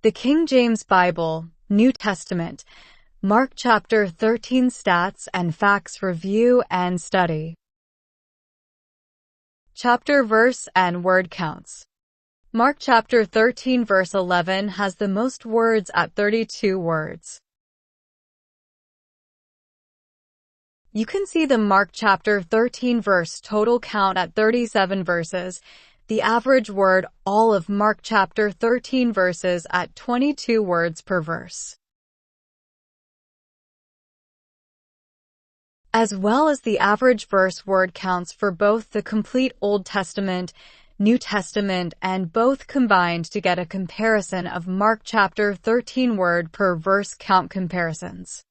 The King James Bible, New Testament, Mark chapter 13 Stats and Facts Review and Study. Chapter, verse, and word counts. Mark chapter 13 verse 11 has the most words at 32 words. You can see the Mark chapter 13 verse total count at 37 verses, the average word all of Mark chapter 13 verses at 22 words per verse, as well as the average verse word counts for both the complete Old Testament, New Testament, and both combined to get a comparison of Mark chapter 13 word per verse count comparisons.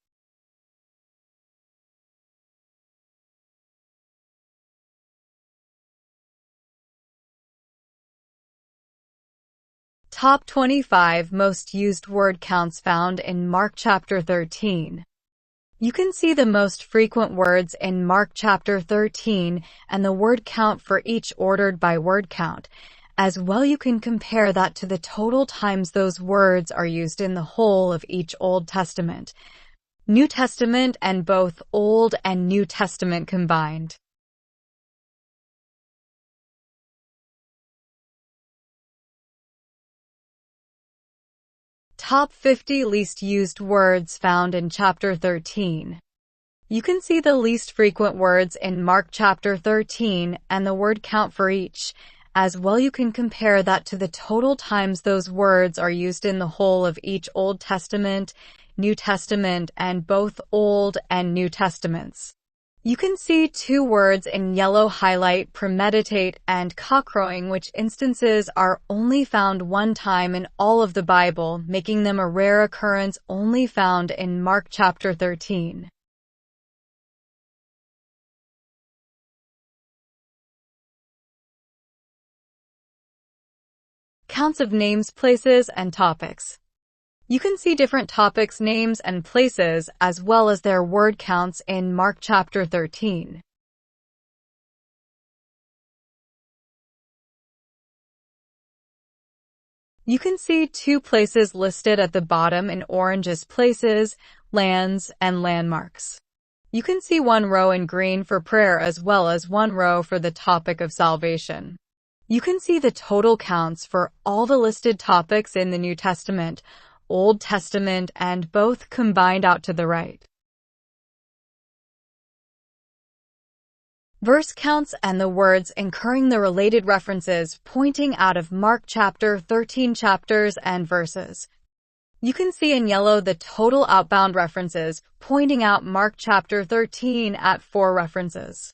Top 25 most used word counts found in Mark chapter 13. You can see the most frequent words in Mark chapter 13 and the word count for each ordered by word count. As well, you can compare that to the total times those words are used in the whole of each Old Testament, New Testament, and both Old and New Testament combined. Top 50 least used words found in chapter 13. You can see the least frequent words in Mark chapter 13 and the word count for each. As well, you can compare that to the total times those words are used in the whole of each Old Testament, New Testament, and both Old and New Testaments. You can see two words in yellow highlight, premeditate and cockcrowing, which instances are only found one time in all of the Bible, making them a rare occurrence only found in Mark chapter 13. Counts of names, places, and topics. You can see different topics, names, and places, as well as their word counts in Mark chapter 13. You can see two places listed at the bottom in orange as places, lands, and landmarks. You can see one row in green for prayer as well as one row for the topic of salvation. You can see the total counts for all the listed topics in the New Testament, Old Testament, and both combined out to the right. Verse counts and the words incurring the related references pointing out of Mark chapter 13 chapters and verses. You can see in yellow the total outbound references pointing out Mark chapter 13 at 4 references,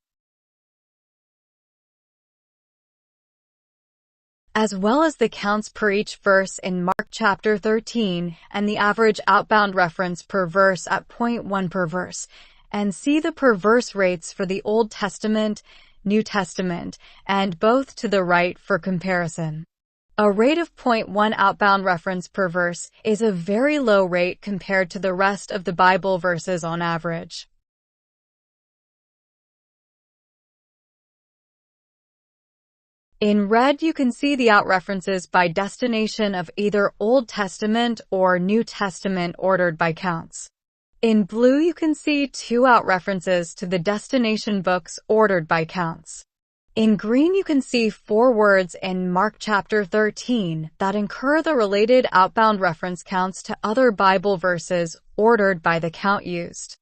as well as the counts per each verse in Mark chapter 13 and the average outbound reference per verse at 0.1 per verse, and see the per verse rates for the Old Testament, New Testament, and both to the right for comparison. A rate of 0.1 outbound reference per verse is a very low rate compared to the rest of the Bible verses on average. In red, you can see the out-references by destination of either Old Testament or New Testament ordered by counts. In blue, you can see 2 out-references to the destination books ordered by counts. In green, you can see 4 words in Mark chapter 13 that incur the related outbound reference counts to other Bible verses ordered by the count used.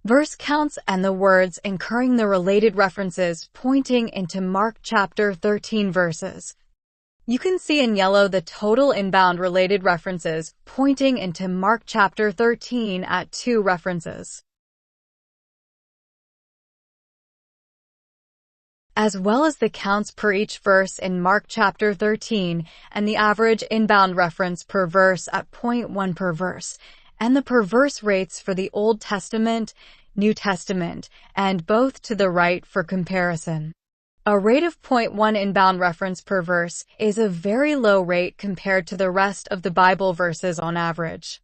Verse counts and the words incurring the related references pointing into Mark chapter 13 verses. You can see in yellow the total inbound related references pointing into Mark chapter 13 at 2 references, as well as the counts per each verse in Mark chapter 13 and the average inbound reference per verse at 0.1 per verse, and the per verse rates for the Old Testament, New Testament, and both to the right for comparison. A rate of 0.1 inbound reference per verse is a very low rate compared to the rest of the Bible verses on average.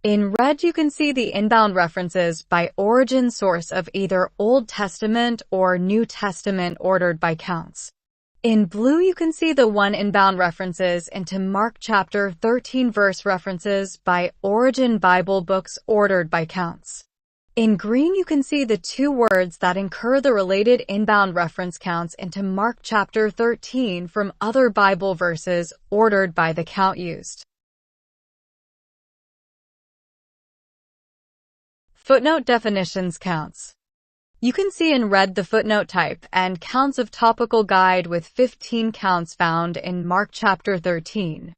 In red, you can see the inbound references by origin source of either Old Testament or New Testament ordered by counts. In blue, you can see the one inbound references into Mark chapter 13 verse references by origin Bible books ordered by counts. In green, you can see the two words that incur the related inbound reference counts into Mark chapter 13 from other Bible verses ordered by the count used. Footnote definitions counts. You can see in red the footnote type and counts of topical guide with 15 counts found in Mark chapter 13.